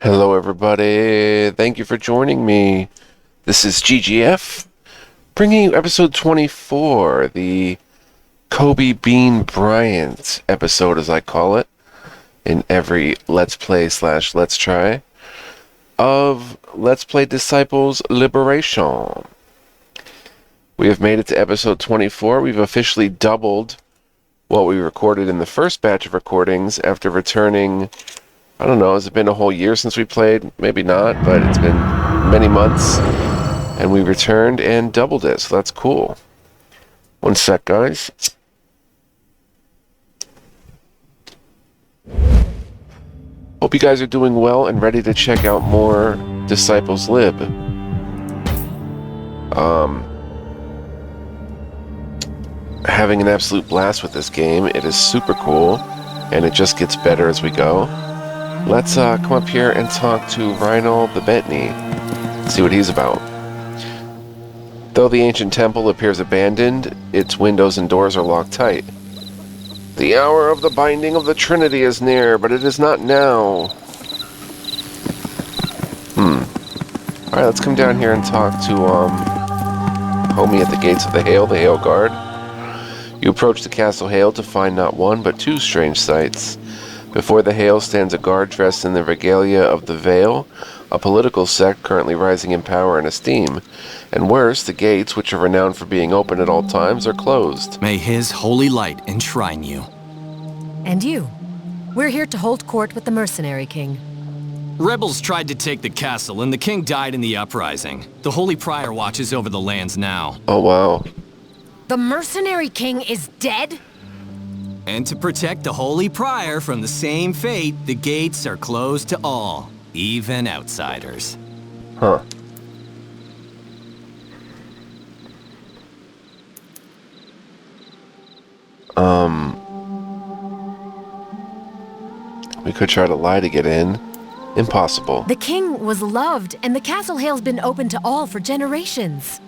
Hello, everybody. Thank you for joining me. This is GGF, bringing you episode 24, the Kobe Bean Bryant episode, as I call it, in every Let's Play / Let's Try, of Let's Play Disciples Liberation. We have made it to episode 24. We've officially doubled what we recorded in the first batch of recordings after returning. I don't know, has it been a whole year since we played? Maybe not, but it's been many months. And we returned and doubled it, so that's cool. One sec, guys. Hope you guys are doing well and ready to check out more Disciples Lib. Having an absolute blast with this game. It is super cool, and it just gets better as we go. Let's come up here and talk to Reinald the Bentley, see what he's about. Though the ancient temple appears abandoned, its windows and doors are locked tight. The hour of the binding of the Trinity is near, but it is not now. Alright, let's come down here and talk to, homie at the gates of the Hale Guard. You approach the Castle Hale to find not one, but two strange sights. Before the Hale stands a guard dressed in the regalia of the Vale, a political sect currently rising in power and esteem. And worse, the gates, which are renowned for being open at all times, are closed. May his holy light enshrine you. And you. We're here to hold court with the Mercenary King. Rebels tried to take the castle, and the king died in the uprising. The Holy Prior watches over the lands now. Oh, wow. The Mercenary King is dead? And to protect the Holy Prior from the same fate, the gates are closed to all, even outsiders. Huh. We could try to lie to get in. Impossible. The king was loved, and the Castle Hale's been open to all for generations.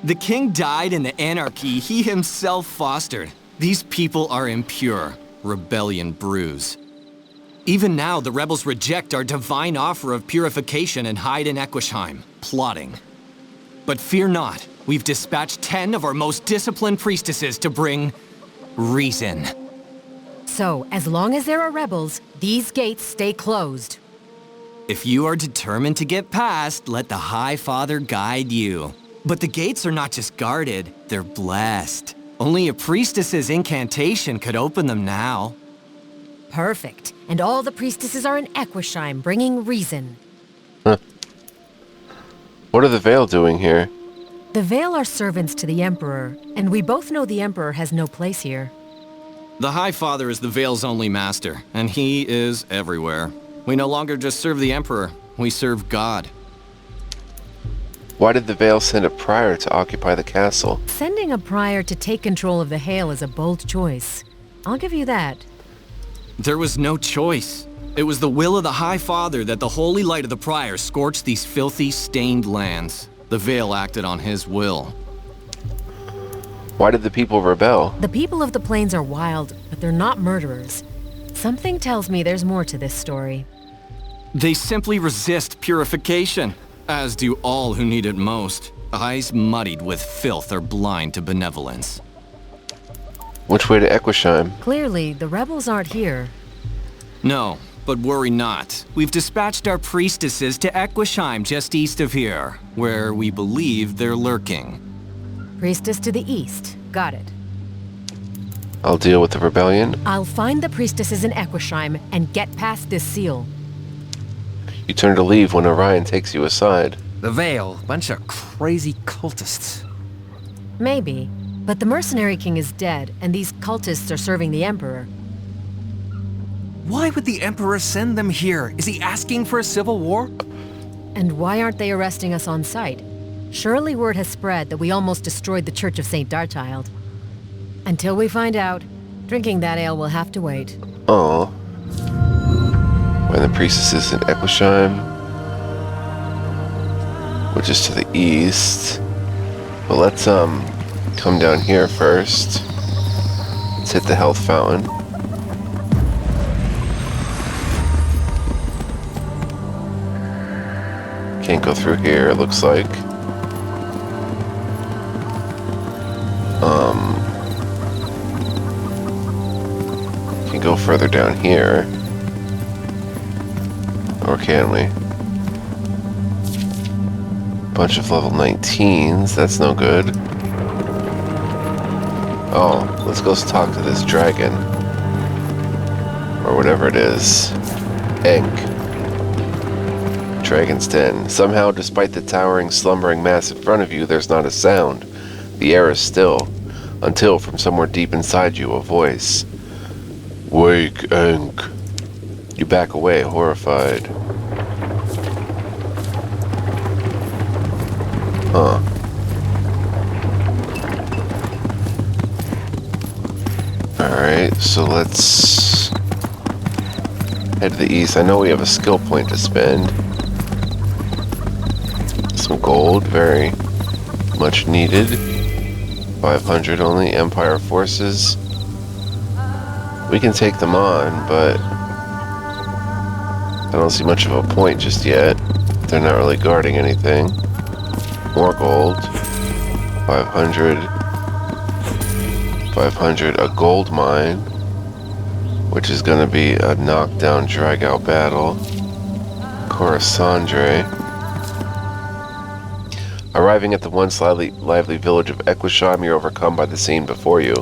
The king died in the anarchy he himself fostered. These people are impure. Rebellion brews. Even now, the rebels reject our divine offer of purification and hide in Equisheim, plotting. But fear not. We've dispatched 10 of our most disciplined priestesses to bring reason. So, as long as there are rebels, these gates stay closed. If you are determined to get past, let the High Father guide you. But the gates are not just guarded, they're blessed. Only a priestess's incantation could open them now. Perfect. And all the priestesses are in Equisheim, bringing reason. Huh. What are the Vale doing here? The Vale are servants to the Emperor, and we both know the Emperor has no place here. The High Father is the Vale's only master, and he is everywhere. We no longer just serve the Emperor, we serve God. Why did the Vale send a prior to occupy the castle? Sending a prior to take control of the Hale is a bold choice. I'll give you that. There was no choice. It was the will of the High Father that the holy light of the prior scorched these filthy, stained lands. The Vale acted on his will. Why did the people rebel? The people of the plains are wild, but they're not murderers. Something tells me there's more to this story. They simply resist purification, as do all who need it most. Eyes muddied with filth are blind to benevolence. Which way to Equisheim? Clearly, the rebels aren't here. No, but worry not. We've dispatched our priestesses to Equisheim just east of here, where we believe they're lurking. Priestess to the east. Got it. I'll deal with the rebellion. I'll find the priestesses in Equisheim and get past this seal. You turn to leave when Orion takes you aside. The Vale, bunch of crazy cultists. Maybe, but the Mercenary King is dead, and these cultists are serving the Emperor. Why would the Emperor send them here? Is he asking for a civil war? And why aren't they arresting us on sight? Surely word has spread that we almost destroyed the Church of St. Darchild. Until we find out, drinking that ale will have to wait. Oh. When the priestess is in Equisheim, which is to the east. But let's come down here first. Let's hit the health fountain. Can't go through here, it looks like. Can go further down here. Or can we? Bunch of level 19s, that's no good. Oh, let's go talk to this dragon. Or whatever it is. Enk. Dragon's Den. Somehow, despite the towering, slumbering mass in front of you, there's not a sound. The air is still. Until, from somewhere deep inside you, a voice. Wake, Enk. You back away, horrified. Huh. Alright, so let's head to the east. I know we have a skill point to spend. Some gold, very much needed. 500 only. Empire forces. We can take them on, but I don't see much of a point just yet. They're not really guarding anything. More gold. 500. 500. A gold mine, which is going to be a knockdown, drag-out battle. Coruscant. Arriving at the once lively village of Equisham, you're overcome by the scene before you.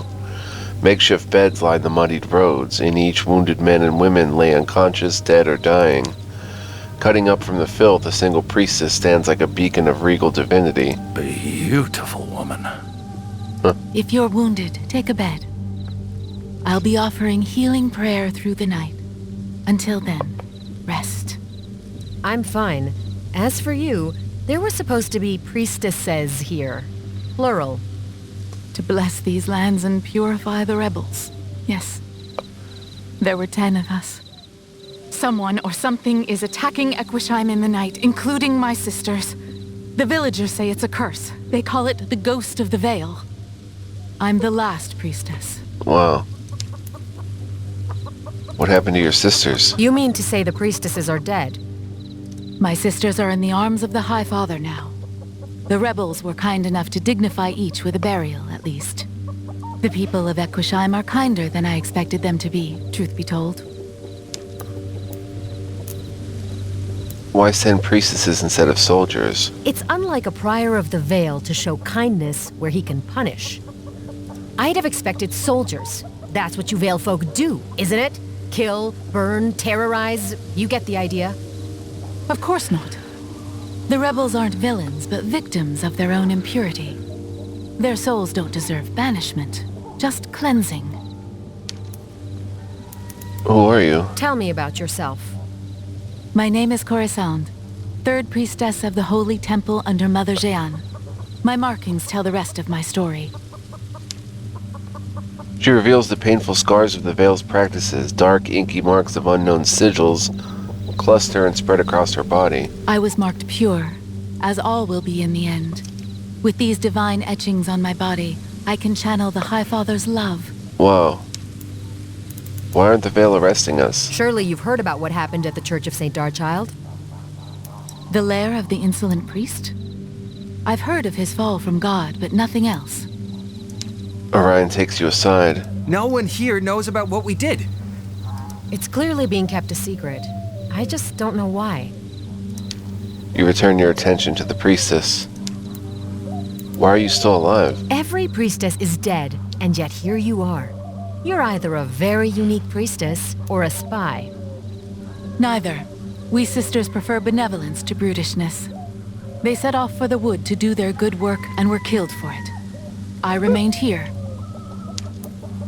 Makeshift beds line the muddied roads. In each, wounded men and women lay unconscious, dead, or dying. Cutting up from the filth, a single priestess stands like a beacon of regal divinity. Beautiful woman. If you're wounded, take a bed. I'll be offering healing prayer through the night. Until then, rest. I'm fine. As for you, there were supposed to be priestesses here. Plural. To bless these lands and purify the rebels. Yes. There were 10 of us. Someone or something is attacking Equisham in the night, including my sisters. The villagers say it's a curse. They call it the Ghost of the Vale. I'm the last priestess. Wow. What happened to your sisters? You mean to say the priestesses are dead? My sisters are in the arms of the High Father now. The rebels were kind enough to dignify each with a burial, at least. The people of Equisham are kinder than I expected them to be, truth be told. Why send priestesses instead of soldiers? It's unlike a prior of the Vale to show kindness where he can punish. I'd have expected soldiers. That's what you Vale folk do, isn't it? Kill, burn, terrorize. You get the idea. Of course not. The rebels aren't villains, but victims of their own impurity. Their souls don't deserve banishment, just cleansing. Who are you? Tell me about yourself. My name is Coruscant, 3rd priestess of the Holy Temple under Mother Jeanne. My markings tell the rest of my story. She reveals the painful scars of the Vale's practices. Dark, inky marks of unknown sigils cluster and spread across her body. I was marked pure, as all will be in the end. With these divine etchings on my body, I can channel the High Father's love. Wow. Why aren't the Vale arresting us? Surely you've heard about what happened at the Church of St. Darchild? The lair of the insolent priest? I've heard of his fall from God, but nothing else. Orion takes you aside. No one here knows about what we did. It's clearly being kept a secret. I just don't know why. You return your attention to the priestess. Why are you still alive? Every priestess is dead, and yet here you are. You're either a very unique priestess or a spy. Neither. We sisters prefer benevolence to brutishness. They set off for the wood to do their good work and were killed for it. I remained here.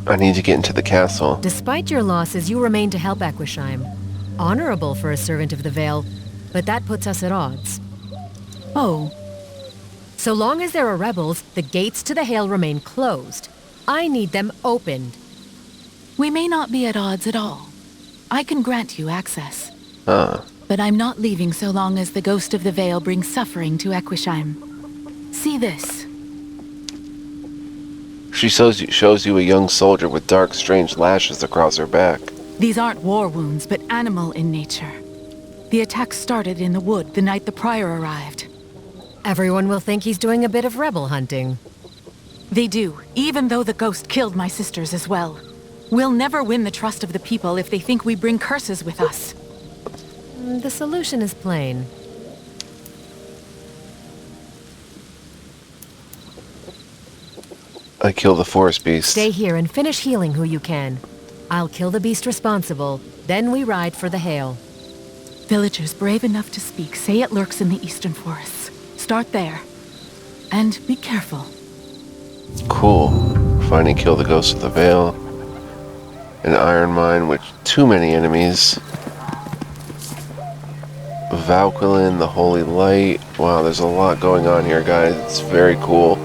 I need to get into the castle. Despite your losses, you remain to help Equisham. Honorable for a servant of the Vale, but that puts us at odds. Oh. So long as there are rebels, the gates to the Hale remain closed. I need them opened. We may not be at odds at all. I can grant you access. Ah. But I'm not leaving so long as the Ghost of the Vale brings suffering to Equisham. See this. She shows you a young soldier with dark, strange lashes across her back. These aren't war wounds, but animal in nature. The attack started in the wood the night the Prior arrived. Everyone will think he's doing a bit of rebel hunting. They do, even though the ghost killed my sisters as well. We'll never win the trust of the people if they think we bring curses with us. The solution is plain. I kill the forest beast. Stay here and finish healing who you can. I'll kill the beast responsible, then we ride for the Hail. Villagers brave enough to speak say it lurks in the eastern forests. Start there. And be careful. Cool. Find and kill the ghost of the Vale. An iron mine with too many enemies. Valquilin, the Holy Light. Wow, there's a lot going on here, guys. It's very cool.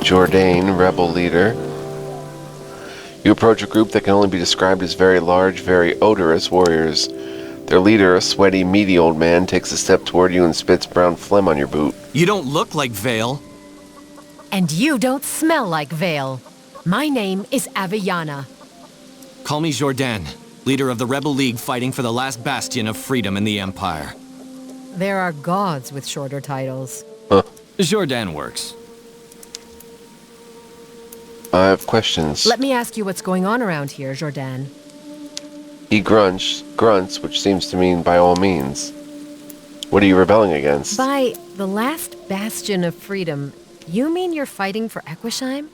Jourdain, rebel leader. You approach a group that can only be described as very large, very odorous warriors. Their leader, a sweaty, meaty old man, takes a step toward you and spits brown phlegm on your boot. You don't look like Vale. And you don't smell like Vale. My name is Avellana. Call me Jourdain, leader of the Rebel League fighting for the last bastion of freedom in the Empire. There are gods with shorter titles. Jourdain works. I have questions. Let me ask you what's going on around here, Jourdain. He grunts, which seems to mean by all means. What are you rebelling against? By the last bastion of freedom, you mean you're fighting for Equisheim?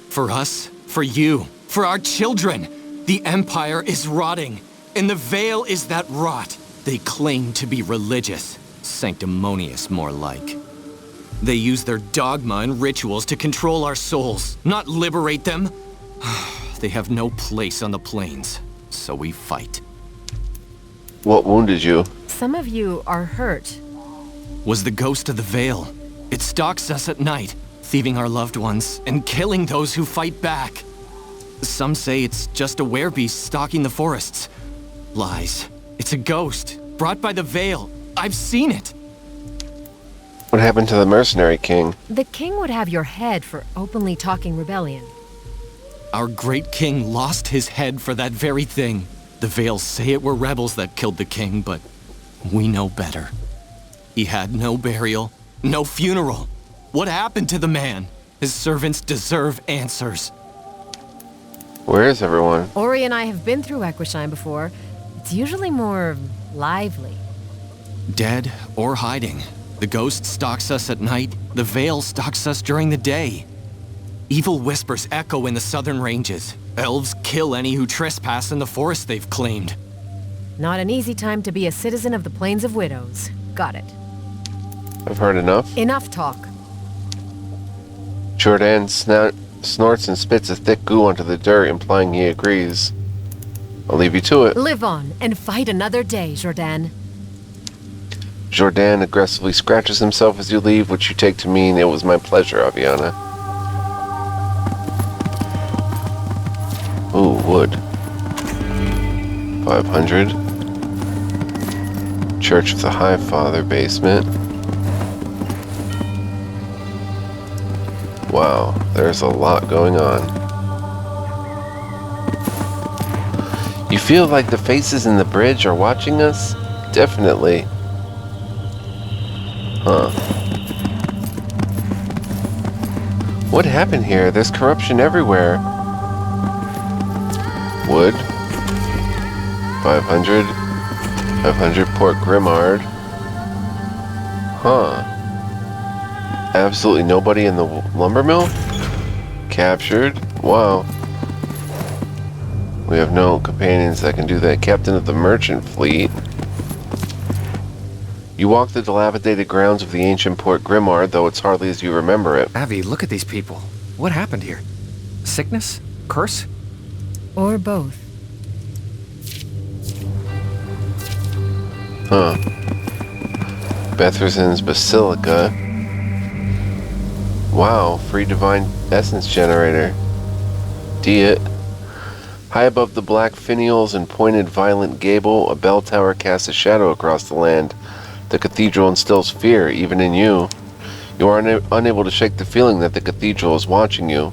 For us, for you, for our children. The Empire is rotting, and the Vale is that rot. They claim to be religious, sanctimonious more like. They use their dogma and rituals to control our souls, not liberate them. They have no place on the plains, so we fight. What wounded you? Some of you are hurt. Was the ghost of the Vale. It stalks us at night, thieving our loved ones and killing those who fight back. Some say it's just a werebeast stalking the forests. Lies. It's a ghost, brought by the Vale. I've seen it. What happened to the mercenary king? The king would have your head for openly talking rebellion. Our great king lost his head for that very thing. The Vale say it were rebels that killed the king, but we know better. He had no burial, no funeral. What happened to the man? His servants deserve answers. Where is everyone? Ori and I have been through Equisheim before. It's usually more lively. Dead or hiding. The ghost stalks us at night, the Vale stalks us during the day. Evil whispers echo in the southern ranges. Elves kill any who trespass in the forest they've claimed. Not an easy time to be a citizen of the Plains of Widows. Got it. I've heard enough. Enough talk. Jourdain snorts and spits a thick goo onto the dirt, implying he agrees. I'll leave you to it. Live on and fight another day, Jourdain. Jourdain aggressively scratches himself as you leave, which you take to mean it was my pleasure, Avellana. Ooh, wood. 500. Church of the High Father basement. Wow, there's a lot going on. You feel like the faces in the bridge are watching us? Definitely. Huh. What happened here? There's corruption everywhere. Wood. 500. 500 Port Grimmard. Huh. Absolutely nobody in the lumber mill? Captured. Wow. We have no companions that can do that. Captain of the merchant fleet. You walk the dilapidated grounds of the ancient Port Grimmard, though it's hardly as you remember it. Avi, look at these people. What happened here? Sickness? Curse? Or both. Huh. Bethressen's Basilica. Wow, free divine essence generator. Diet. High above the black finials and pointed violent gable, a bell tower casts a shadow across the land. The cathedral instills fear, even in you. You are unable to shake the feeling that the cathedral is watching you.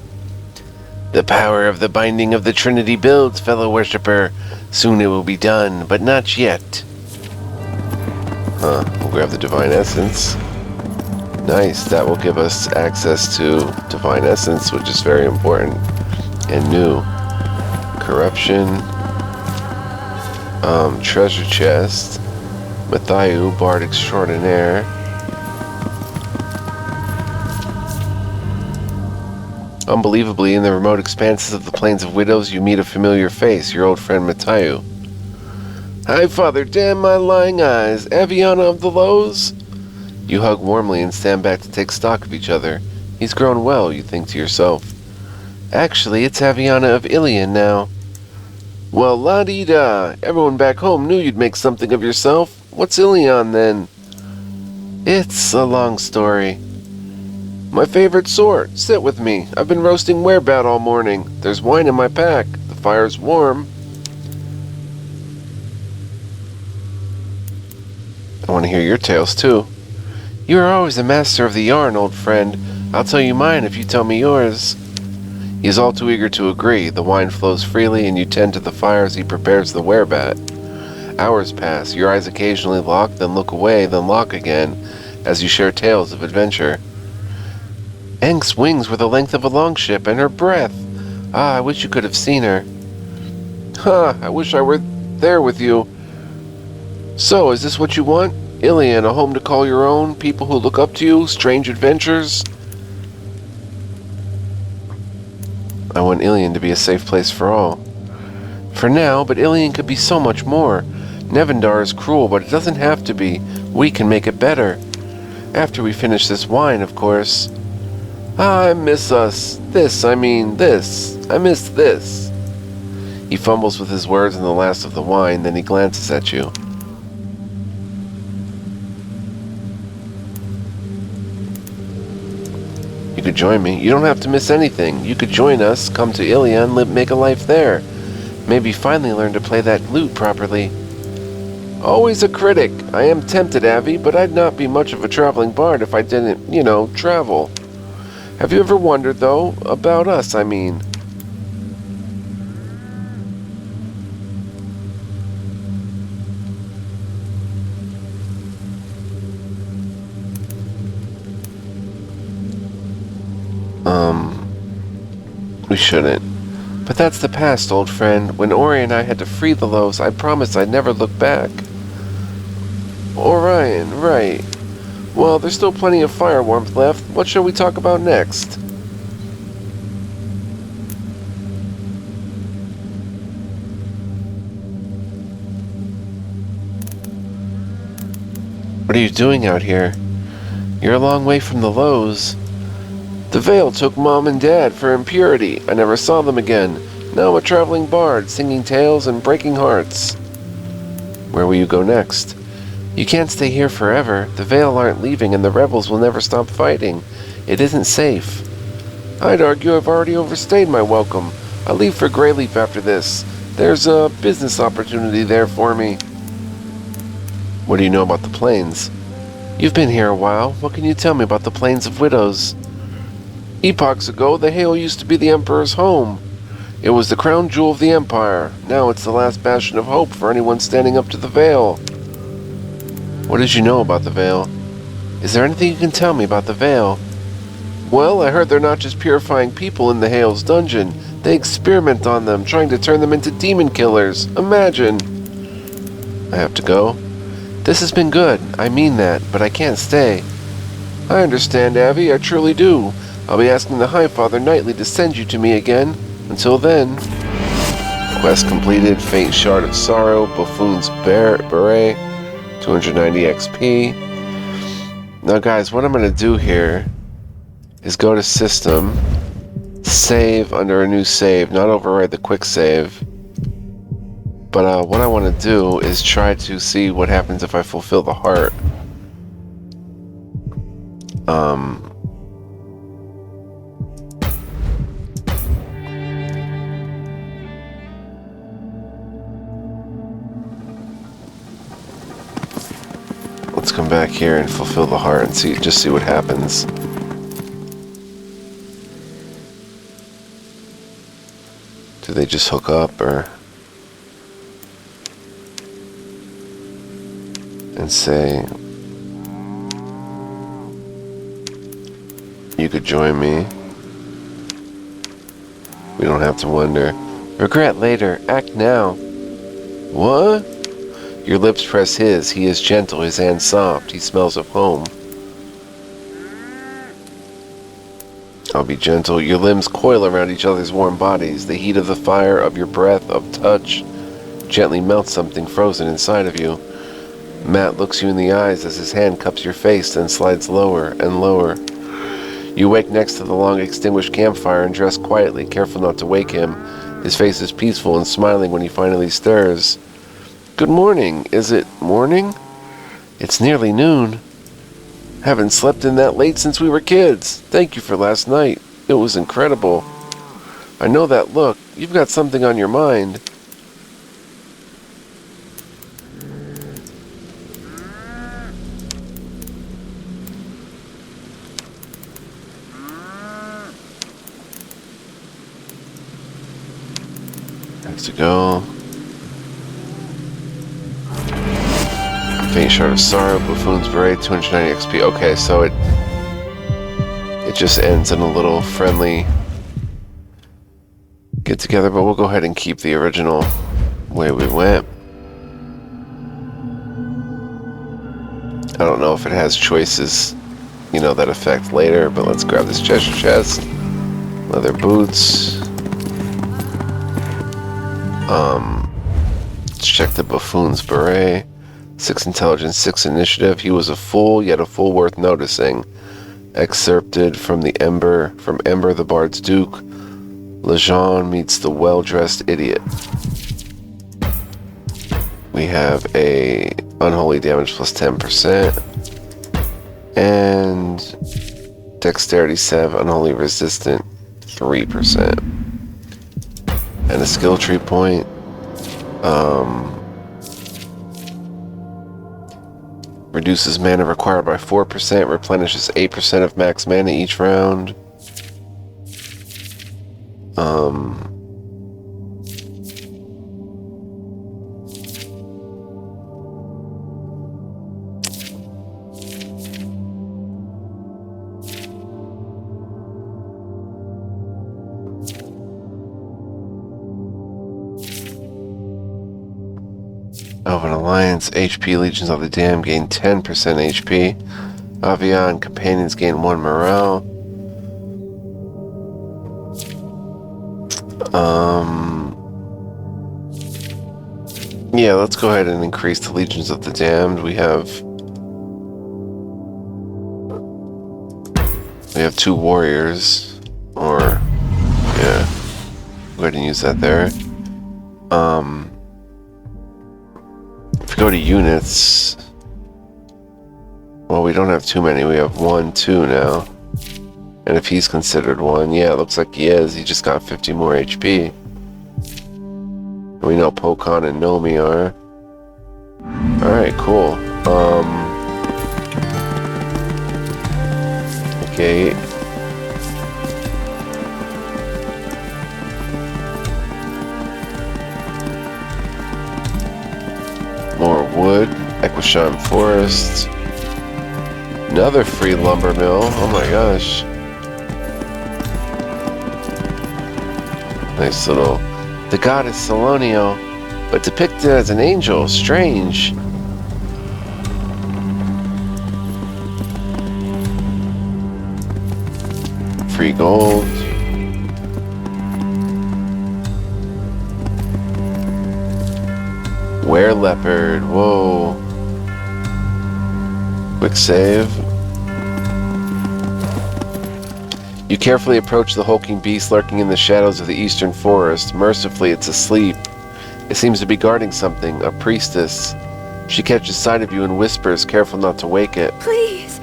The power of the binding of the Trinity builds, fellow worshipper. Soon it will be done, but not yet. We'll grab the Divine Essence. Nice, that will give us access to Divine Essence, which is very important and new. Corruption. Treasure Chest. Mathayu, Bard Extraordinaire. Unbelievably, in the remote expanses of the Plains of Widows, you meet a familiar face, your old friend Mathayu. Hi, Father, damn my lying eyes. Aviana of the Lows? You hug warmly and stand back to take stock of each other. He's grown well, you think to yourself. Actually, it's Aviana of Ilion now. Well, la-dee-da. Everyone back home knew you'd make something of yourself. What's Ilion, then? It's a long story. My favorite sort. Sit with me. I've been roasting werebat all morning. There's wine in my pack. The fire's warm. I want to hear your tales, too. You are always a master of the yarn, old friend. I'll tell you mine if you tell me yours. He is all too eager to agree. The wine flows freely, and you tend to the fire as he prepares the werebat. Hours pass. Your eyes occasionally lock, then look away, then lock again, as you share tales of adventure. Eng's wings were the length of a longship, and her breath. Ah, I wish you could have seen her. I wish I were there with you. So, is this what you want? Ilion, a home to call your own? People who look up to you? Strange adventures? I want Ilion to be a safe place for all. For now, but Ilion could be so much more. Nevendar is cruel, but it doesn't have to be. We can make it better. After we finish this wine, of course. I miss us. This. I miss this. He fumbles with his words in the last of the wine, then he glances at you. You could join me. You don't have to miss anything. You could join us, come to Ilion, make a life there. Maybe finally learn to play that lute properly. Always a critic. I am tempted, Avi, but I'd not be much of a traveling bard if I didn't, travel. Have you ever wondered, though, about us, I mean? We shouldn't. But that's the past, old friend. When Ori and I had to free the Lows, I promised I'd never look back. Orion, right. Well, there's still plenty of fire warmth left. What shall we talk about next? What are you doing out here? You're a long way from the Lows. The Veil took Mom and Dad for impurity. I never saw them again. Now I'm a traveling bard, singing tales and breaking hearts. Where will you go next? You can't stay here forever. The Veil aren't leaving and the rebels will never stop fighting. It isn't safe. I'd argue I've already overstayed my welcome. I'll leave for Greyleaf after this. There's a business opportunity there for me. What do you know about the Plains? You've been here a while. What can you tell me about the Plains of Widows? Epochs ago, the Hail used to be the Emperor's home. It was the crown jewel of the Empire. Now it's the last bastion of hope for anyone standing up to the Veil. What did you know about the Veil? Is there anything you can tell me about the Veil? Well, I heard they're not just purifying people in the Hail's dungeon. They experiment on them, trying to turn them into demon killers. Imagine. I have to go. This has been good. I mean that, but I can't stay. I understand, Avi. I truly do. I'll be asking the High Father nightly to send you to me again. Until then. Quest completed. Faint Shard of Sorrow. Buffoon's Beret. 290 XP. Now, guys, what I'm going to do here is go to System. Save under a new save. Not override the quick save. But what I want to do is try to see what happens if I fulfill the heart. Let's come back here and fulfill the heart and just see what happens. they just hook up and say, you could join me. We don't have to wonder. Regret later. Act now. What? Your lips press his. He is gentle, his hands soft. He smells of home. I'll be gentle. Your limbs coil around each other's warm bodies. The heat of the fire of your breath, of touch, gently melts something frozen inside of you. Matt looks you in the eyes as his hand cups your face, then slides lower and lower. You wake next to the long extinguished campfire and dress quietly, careful not to wake him. His face is peaceful and smiling when he finally stirs. Good morning. Is it morning? It's nearly noon. Haven't slept in that late since we were kids. Thank you for last night. It was incredible. I know that look. You've got something on your mind. Has to go. Faint Shard of Sorrow, Buffoon's Beret, 290 XP. Okay, so it just ends in a little friendly get together, but we'll go ahead and keep the original way we went. I don't know if it has choices, that affect later, but let's grab this treasure chest. Leather boots. Let's check the Buffoon's Beret. 6 intelligence, 6 initiative. He was a fool, yet a fool worth noticing. Excerpted from Ember the Bard's Duke. Lejeune meets the well-dressed idiot. We have a unholy damage plus 10%. And dexterity 7, unholy resistant 3%. And a skill tree point. Reduces mana required by 4%, replenishes 8% of max mana each round. Elven Alliance, HP Legions of the Damned gain 10% HP. Avian Companions gain 1 morale. Yeah, let's go ahead and increase the Legions of the Damned. We have 2 warriors, or yeah, go ahead and use that there. If we go to units, well, we don't have too many. We have 1, 2 now. And if he's considered 1, yeah, it looks like he is. He just got 50 more HP. We know Pokon and Nomi are. Alright, cool. Okay. More wood. Equisham Forest. Another free lumber mill. Oh my gosh. Nice little... The goddess Salonio, but depicted as an angel. Strange. Free gold. Were leopard. Whoa. Quick save. You carefully approach the hulking beast lurking in the shadows of the eastern forest. Mercifully, it's asleep. It seems to be guarding something, a priestess. She catches sight of you and whispers, careful not to wake it. Please,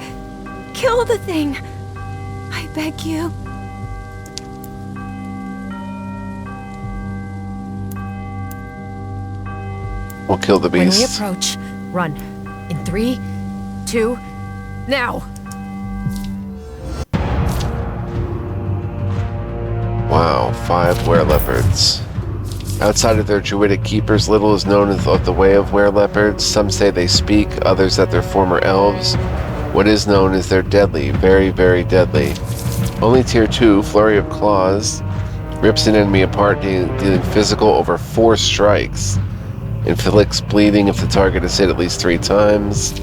kill the thing. I beg you. We'll kill the When we beast. approach, run. In 3, 2, now! Wow, 5 were leopards. Outside of their druidic keepers, little is known of the way of were-leopards. Some say they speak, others that they're former elves. What is known is they're deadly, very, very deadly. Only tier 2, Flurry of Claws, rips an enemy apart, dealing physical over 4 strikes. Inflicts bleeding if the target is hit at least 3 times.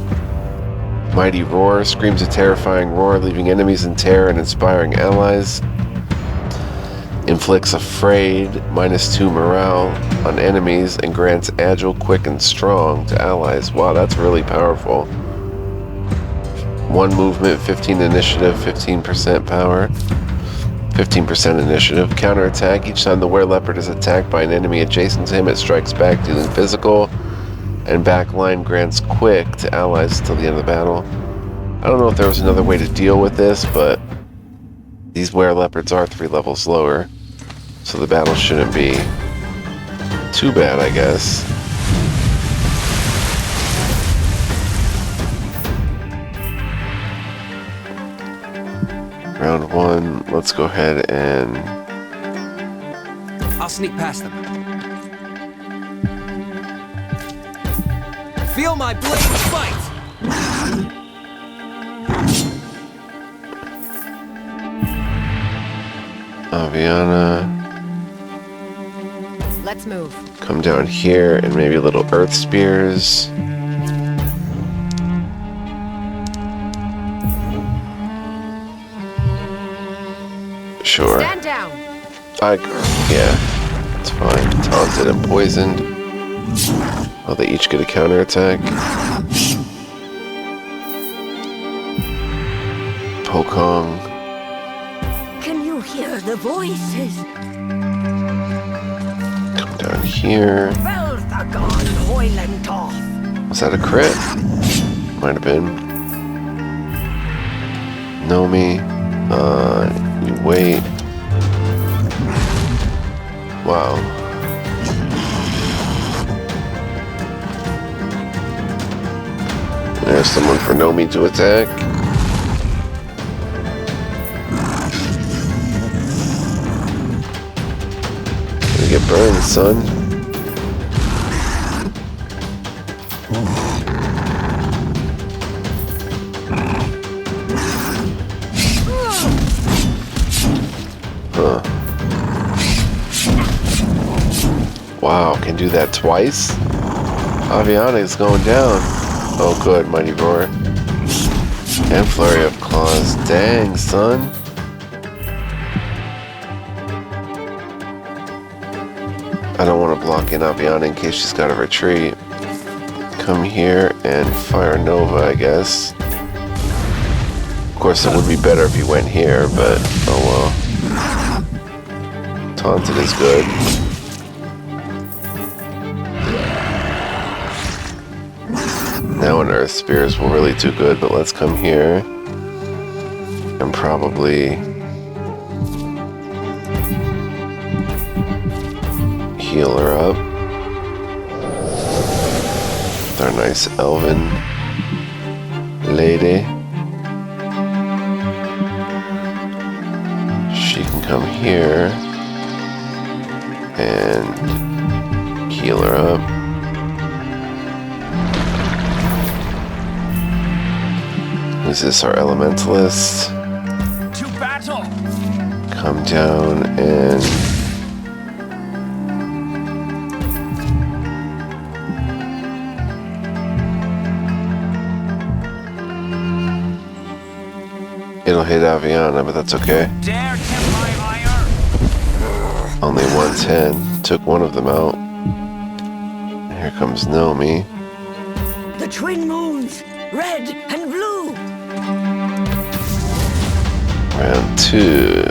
Mighty Roar screams a terrifying roar, leaving enemies in terror and inspiring allies. Inflicts Afraid, -2 morale on enemies, and grants agile, quick, and strong to allies. Wow, that's really powerful. 1 movement, 15 initiative, 15% power, 15% initiative. Counterattack. Each time the were-leopard is attacked by an enemy adjacent to him, it strikes back, dealing physical, and backline grants quick to allies until the end of the battle. I don't know if there was another way to deal with this, but these were-leopards are 3 levels lower, so the battle shouldn't be too bad, I guess. Round 1, let's go ahead and... I'll sneak past them. Feel my blades fight! Aviana, Let's move. come down here and maybe little earth spears. Sure. Stand down. Yeah, it's fine. Taunted and poisoned. Oh, they each get a counterattack. Pokong. Can you hear the voices? Come down here. Belthagon Hoylentoff. Was that a crit? Might have been. Nomi. You wait. Wow. There's someone for Nomi to attack. Gonna get burned, son. Wow, can do that twice? Aviana is going down. Oh good, Mighty Roar. And Flurry of Claws. Dang, son. I don't want to block in Aviana in case she's got to retreat. Come here and fire Nova, I guess. Of course, it would be better if you went here, but oh well. Taunted is good. Now an Earth Spears will really do good, but let's come here and probably heal her up with our nice elven lady. She can come here and heal her up. Who's this? Our elementalist. To battle! Come down and it'll hit Aviana, but that's okay. Dare tempt my ire! Only 110. Took one of them out. Here comes Nomi. The twin moons, red and blue. Round 2.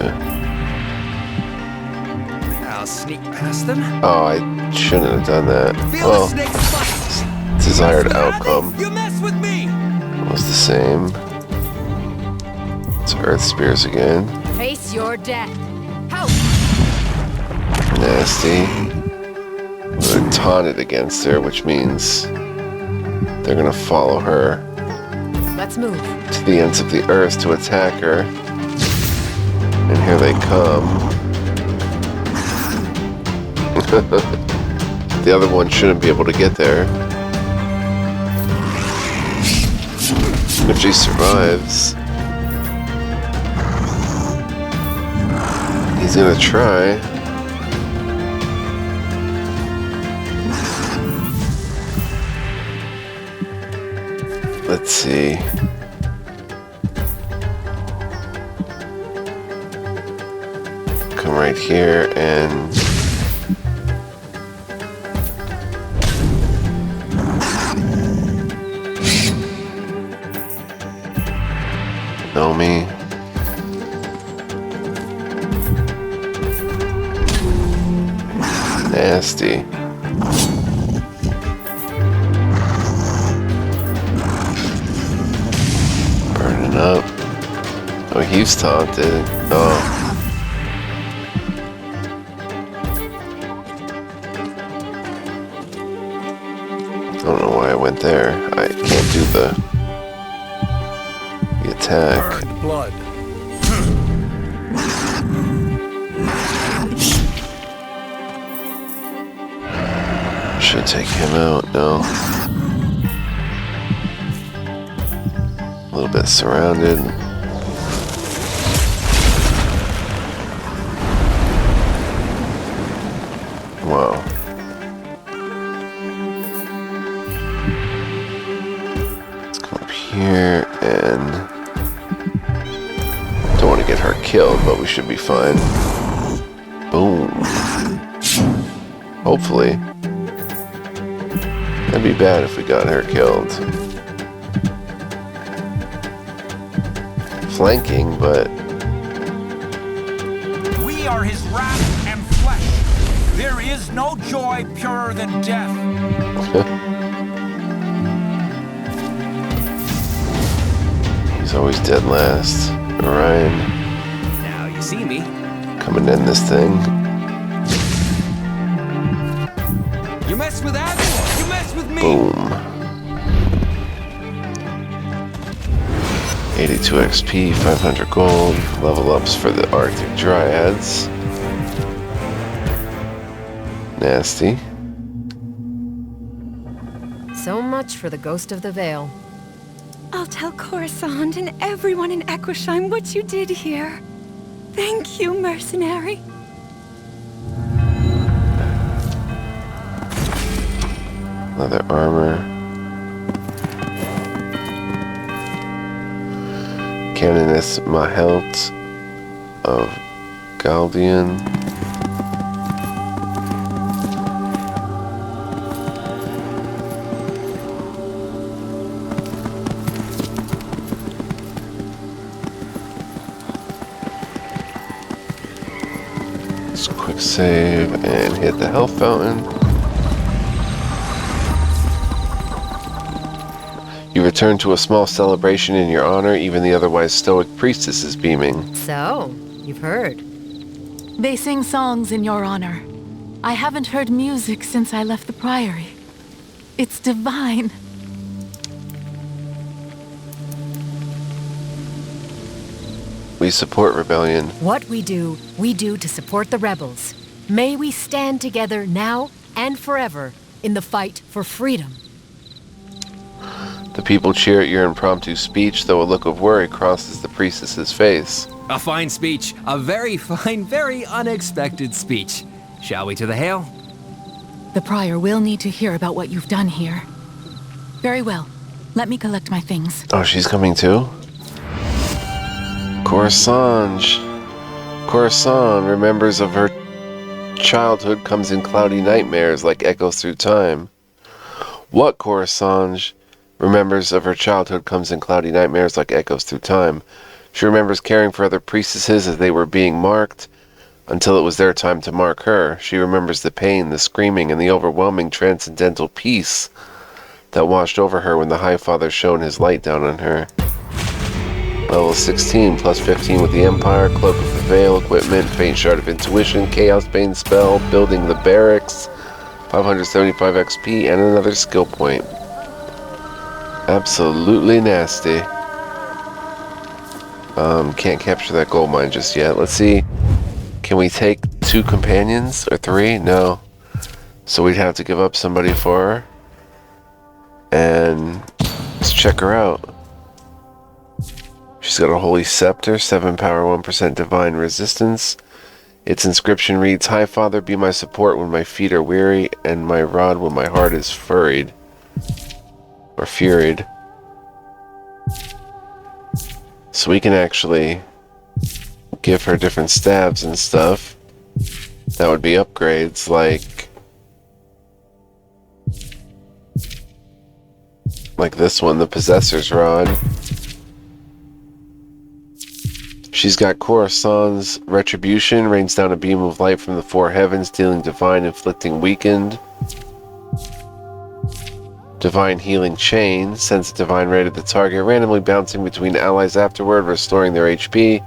I'll sneak past them. Oh, I shouldn't have done that. Feel Well, the snake's bite! desired You mess with outcome me, you mess with me! was the same. It's Earth Spears again. Face your death. How? Nasty. They're taunted against her, which means they're gonna follow her Let's move. to the ends of the earth to attack her. And here they come. The other one shouldn't be able to get there. If she survives, he's gonna try. Let's see. Come right here and know me. Nasty. Burning up. Oh, he's taunted. Oh. I don't know why I went there. I can't do the attack. Burned blood. Should take him out, no. A little bit surrounded. Wow. Let's come up here and don't want to get her killed, but we should be fine. Boom. Hopefully. That'd be bad if we got her killed. Flanking, but We are his wrath and flesh. There is no joy purer than death. he's always dead last. Orion Now you see me. coming in this thing. You mess with that, you mess with me. Boom. 82 XP, 500 gold, level ups for the Arctic Dryads. Nasty. So much for the Ghost of the Vale. I'll tell Coruscant and everyone in Equishime what you did here. Thank you, mercenary. Leather armor. Canoness Mahelt of Galdian. Let's quick save and hit the health fountain. You return to a small celebration in your honor. Even the otherwise stoic priestess is beaming. So, you've heard. They sing songs in your honor. I haven't heard music since I left the Priory. It's divine. We support rebellion. What we do to support the rebels. May we stand together now and forever in the fight for freedom. The people cheer at your impromptu speech, though a look of worry crosses the priestess's face. A fine speech. A very fine, very unexpected speech. Shall we to the Hail? The Prior will need to hear about what you've done here. Very well. Let me collect my things. Oh, she's coming too? Coruscant. Coruscant remembers of her childhood, comes in cloudy nightmares like echoes through time. What Coruscant remembers of her childhood comes in cloudy nightmares like echoes through time. She remembers caring for other priestesses as they were being marked, until it was their time to mark her. She remembers the pain, the screaming, and the overwhelming transcendental peace that washed over her when the High Father shone his light down on her. Level 16, plus 15 with the Empire, Cloak of the Veil, equipment, Faint Shard of Intuition, Chaos Bane spell, building the barracks, 575 XP, and another skill point. Absolutely nasty. Can't capture that gold mine just yet. Let's see. Can we take 2 companions or 3? No. So we'd have to give up somebody for her. And let's check her out. She's got a Holy Scepter, 7 power, 1% divine resistance. Its inscription reads, High Father, be my support when my feet are weary, and my rod when my heart is furied. Or furied. So we can actually give her different stabs and stuff. That would be upgrades, like this one, the Possessor's Rod. She's got Coruscant's Retribution, rains down a beam of light from the 4 heavens, dealing divine, inflicting weakened. Divine Healing Chain, sends a divine ray to the target, randomly bouncing between allies afterward, restoring their HP.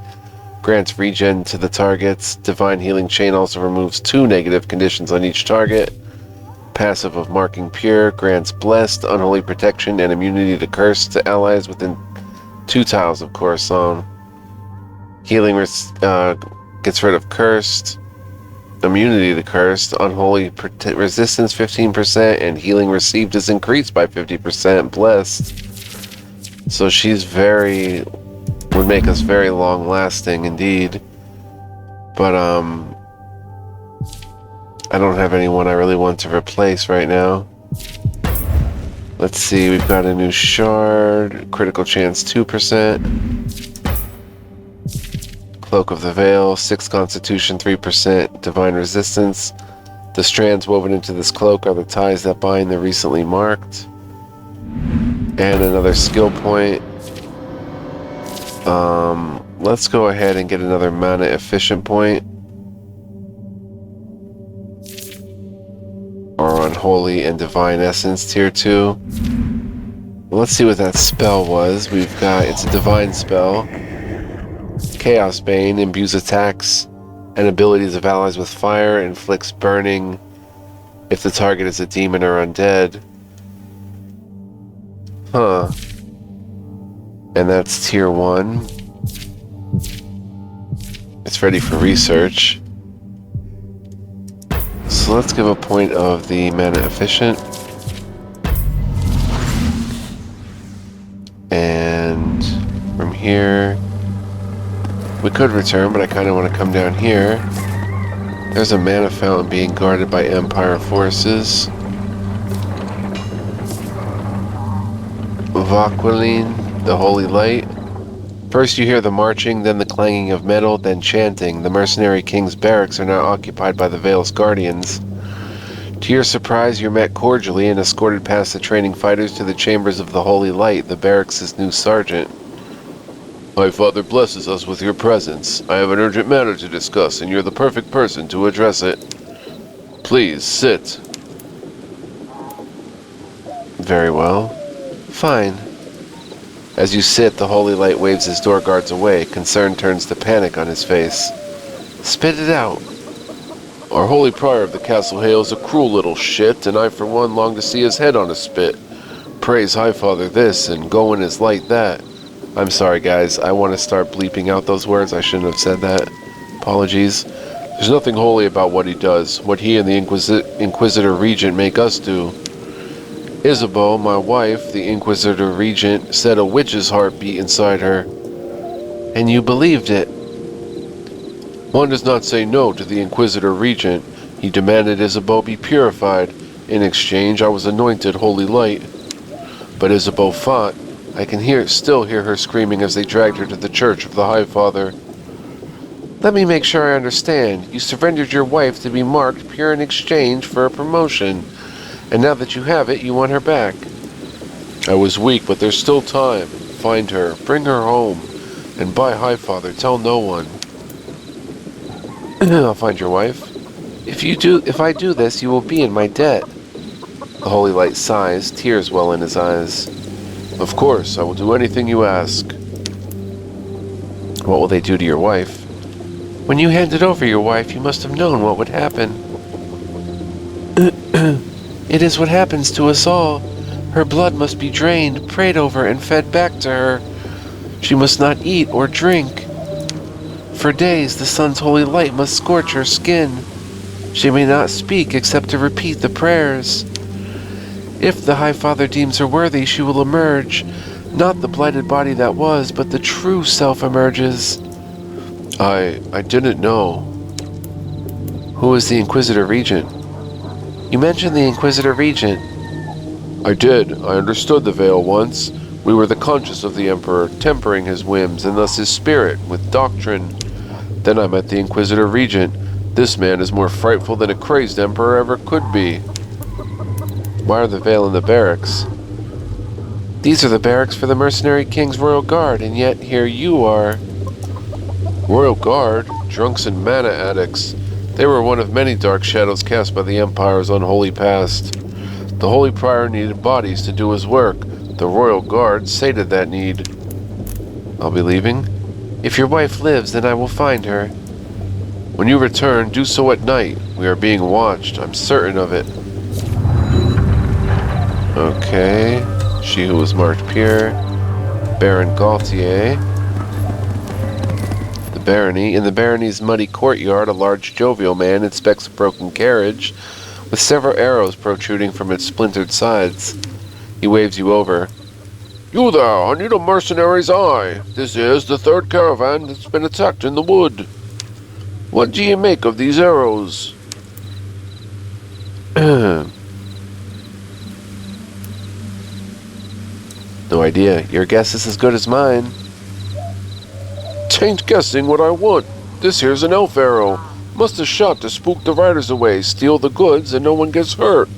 Grants regen to the targets. Divine Healing Chain also removes 2 negative conditions on each target. Passive of Marking Pure, grants Blessed, Unholy Protection, and immunity to Curse to allies within 2 tiles of Coruscant. Healing gets rid of Cursed, immunity to Cursed, Unholy Resistance 15%, and healing received is increased by 50%, Blessed. So she's would make us very long lasting indeed. But I don't have anyone I really want to replace right now. Let's see, we've got a new shard, critical chance 2%. Cloak of the Veil, 6 Constitution, 3% Divine Resistance. The strands woven into this cloak are the ties that bind the recently marked. And another skill point. Let's go ahead and get another mana efficient point. Or Unholy and Divine Essence tier 2. Let's see what that spell was. We've got, it's a divine spell. Chaos Bane imbues attacks and abilities of allies with fire, inflicts burning if the target is a demon or undead. Huh. And that's tier 1. It's ready for research. So let's give a point of the mana efficient. And from here, we could return, but I kind of want to come down here. There's a mana fountain being guarded by Empire forces. Vakwaline, the Holy Light. First you hear the marching, then the clanging of metal, then chanting. The Mercenary King's barracks are now occupied by the Veil's Guardians. To your surprise, you're met cordially and escorted past the training fighters to the chambers of the Holy Light, the barracks' new sergeant. My father blesses us with your presence. I have an urgent matter to discuss, and you're the perfect person to address it. Please, sit. Very well. Fine. As you sit, the Holy Light waves his door guards away. Concern turns to panic on his face. Spit it out. Our Holy Prior of the Castle Hale's a cruel little shit, and I for one long to see his head on a spit. Praise High Father this, and go in his light that. I'm sorry guys, I want to start bleeping out those words. I shouldn't have said that. Apologies. There's nothing holy about what he does, what he and the Inquisitor Regent make us do. Isabeau, my wife, the Inquisitor Regent, said a witch's heart beat inside her. And you believed it. One does not say no to the Inquisitor Regent. He demanded Isabeau be purified. In exchange, I was anointed Holy Light. But Isabeau fought. I can still hear her screaming as they dragged her to the Church of the High Father. Let me make sure I understand. You surrendered your wife to be marked pure in exchange for a promotion. And now that you have it, you want her back. I was weak, but there's still time. Find her, bring her home, and by High Father, tell no one. I'll find your wife. If I do this, you will be in my debt. The Holy Light sighs, tears well in his eyes. Of course, I will do anything you ask. What will they do to your wife? When you handed over your wife, you must have known what would happen. It is what happens to us all. Her blood must be drained, prayed over, and fed back to her. She must not eat or drink. For days, the sun's holy light must scorch her skin. She may not speak except to repeat the prayers. If the High Father deems her worthy, she will emerge. Not the blighted body that was, but the true self emerges. I didn't know. Who is the Inquisitor Regent? You mentioned the Inquisitor Regent. I did. I understood the Veil once. We were the conscience of the Emperor, tempering his whims and thus his spirit with doctrine. Then I met the Inquisitor Regent. This man is more frightful than a crazed Emperor ever could be. Why are the Veil in the barracks? These are the barracks for the Mercenary King's Royal Guard, and yet here you are. Royal Guard? Drunks and mana addicts. They were one of many dark shadows cast by the Empire's unholy past. The Holy Prior needed bodies to do his work. The Royal Guard sated that need. I'll be leaving. If your wife lives, then I will find her. When you return, do so at night. We are being watched. I'm certain of it. Okay. She who was marked pure. Baron Gaultier. The barony. In the barony's muddy courtyard, a large jovial man inspects a broken carriage with several arrows protruding from its splintered sides. He waves you over. You there, I need a mercenary's eye. This is the third caravan that's been attacked in the wood. What do you make of these arrows? No idea. Your guess is as good as mine. Tain't guessing what I want. This here's an elf arrow. Must have shot to spook the riders away, steal the goods, and no one gets hurt.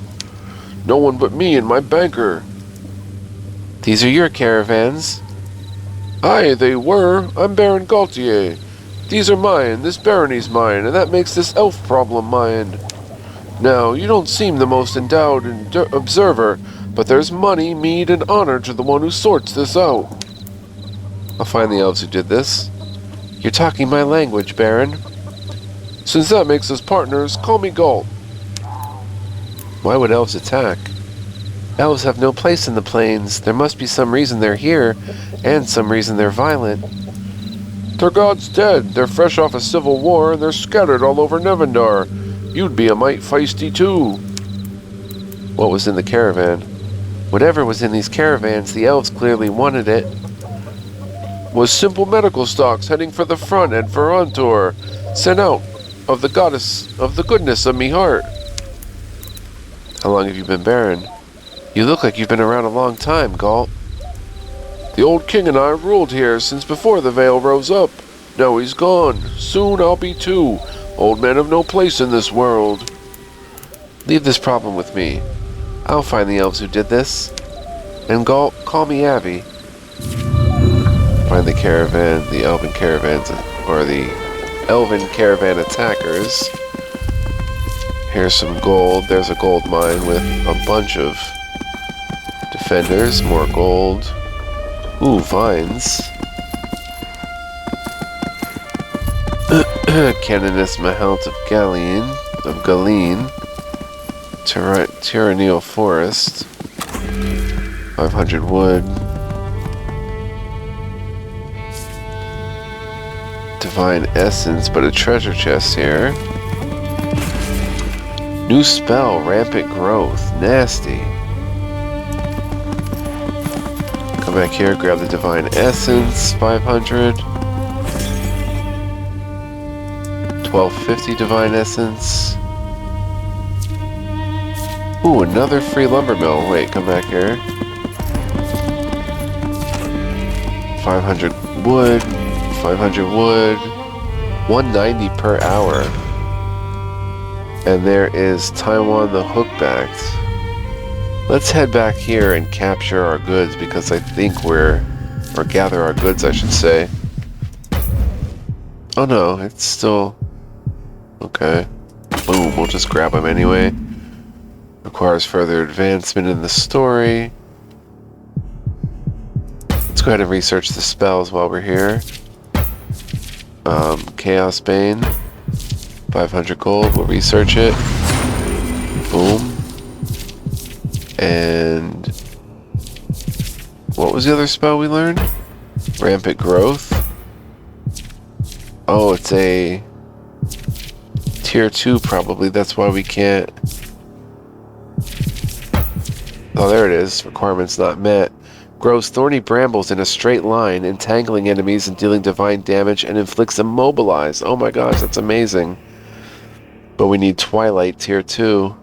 No one but me and my banker. These are your caravans. Aye, they were. I'm Baron Gaultier. These are mine, this barony's mine, and that makes this elf problem mine. Now, you don't seem the most endowed observer, but there's money, meed, and honor to the one who sorts this out. I'll find the elves who did this. You're talking my language, Baron. Since that makes us partners, call me Gault. Why would elves attack? Elves have no place in the plains. There must be some reason they're here, and some reason they're violent. Their god's dead. They're fresh off a civil war, and they're scattered all over Nevendar. You'd be a mite feisty too. What was in the caravan? Whatever was in these caravans, the elves clearly wanted it. Was simple medical stocks heading for the front at Verantor, sent out of the goodness of me heart. How long have you been Baron? You look like you've been around a long time, Gault. The old king and I ruled here since before the Veil rose up. Now he's gone. Soon I'll be too. Old men have no place in this world. Leave this problem with me. I'll find the elves who did this. And Gault, call me Abby. Find the caravan, the elven caravans, or the elven caravan attackers. Here's some gold. There's a gold mine with a bunch of defenders. More gold. Ooh, vines. Canoness Mahelt of Galeen. Tyranneal Forest. 500 wood. Divine Essence, but a treasure chest here. New spell, Rampant Growth. Nasty. Come back here, grab the Divine Essence, 500. 1250 Divine Essence. Ooh, another free lumber mill. Wait, come back here. 500 wood, 500 wood, 190 per hour. And there is Taiwan the Hookbacked. Let's head back here and capture our goods because I think or gather our goods, I should say. Oh no, it's still... Okay. Boom, we'll just grab them anyway. Requires further advancement in the story. Let's go ahead and research the spells while we're here. Chaos Bane. 500 gold, we'll research it. Boom. And what was the other spell we learned? Rampant Growth. Oh, it's a Tier 2 probably, that's why we can't. Oh, there it is. Requirements not met. Grows thorny brambles in a straight line, entangling enemies and dealing divine damage, and inflicts immobilize. Oh my gosh, that's amazing. But we need Twilight Tier 2.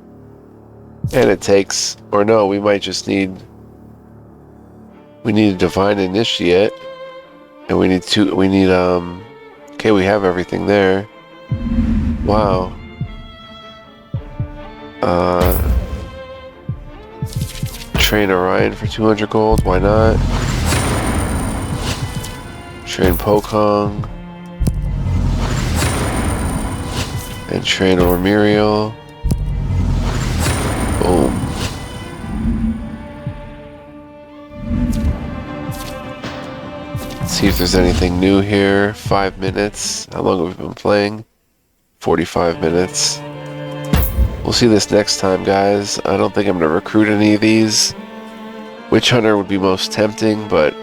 And it takes, or no, we might just need, we need a Divine Initiate. And we need okay, we have everything there. Wow. Train Orion for 200 gold, why not? Train Pokong. And train Ormiriel. Boom. Let's see if there's anything new here. 5 minutes. How long have we been playing? 45 minutes. We'll see this next time, guys. I don't think I'm going to recruit any of these. Witch Hunter would be most tempting, but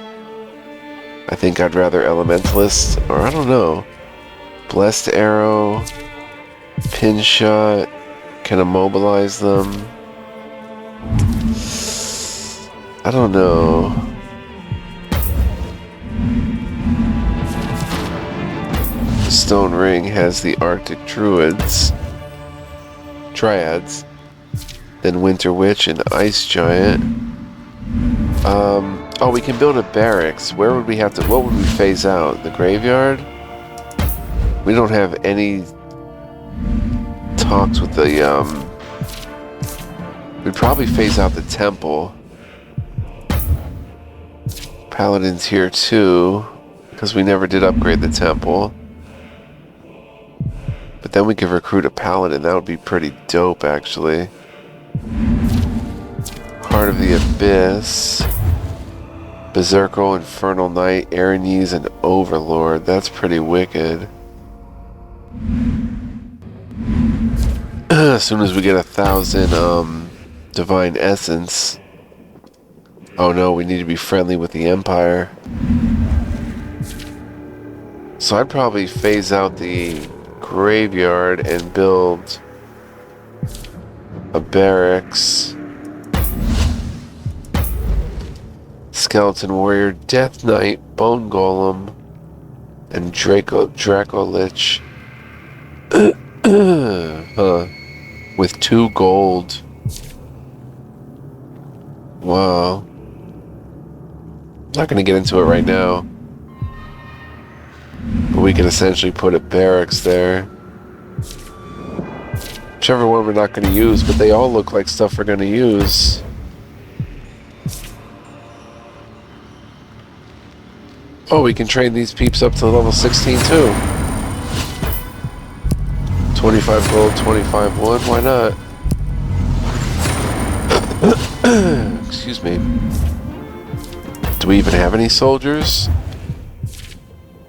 I think I'd rather Elementalist, or I don't know. Blessed Arrow, Pin Shot, can immobilize them. I don't know. Stone Ring has the Arctic Druids. Triads, then Winter Witch and Ice Giant. Oh, we can build a barracks. Where would we have to, what would we phase out? The graveyard? We don't have any talks with the, we'd probably phase out the temple. Paladin Tier 2, because we never did upgrade the temple. But then we could recruit a paladin. That would be pretty dope, actually. Heart of the Abyss. Berserker, Infernal Knight, Aranes, and Overlord. That's pretty wicked. As soon as we get 1,000 Divine Essence. Oh no, we need to be friendly with the Empire. So I'd probably phase out the graveyard and build a barracks. Skeleton Warrior, Death Knight, Bone Golem, and Draco Lich. With 2 gold. Wow. Not gonna get into it right now. But we can essentially put a barracks there. Whichever one we're not going to use, but they all look like stuff we're going to use. Oh, we can train these peeps up to level 16 too. 25 gold, 25 wood, why not? Excuse me. Do we even have any soldiers?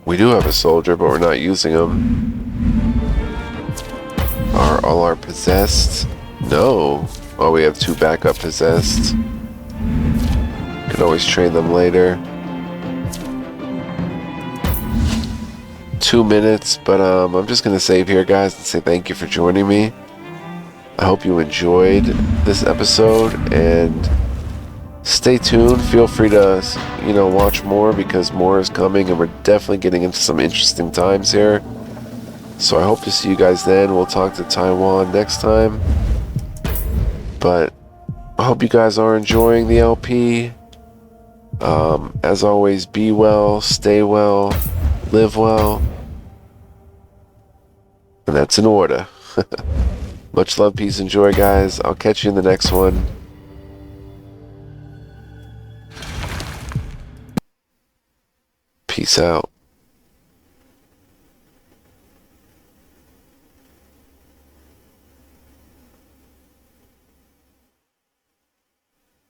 We do have a soldier, but we're not using him. Are all our possessed? No. Oh, we have 2 backup possessed. Could always train them later. 2 minutes, but I'm just gonna save here, guys, and say thank you for joining me. I hope you enjoyed this episode, and stay tuned. Feel free to, you know, watch more, because more is coming, and we're definitely getting into some interesting times here. So I hope to see you guys then. We'll talk to Taiwan next time. But I hope you guys are enjoying the LP. As always, be well, stay well, live well. And that's in order. Much love, peace, and joy, guys. I'll catch you in the next one. Peace out.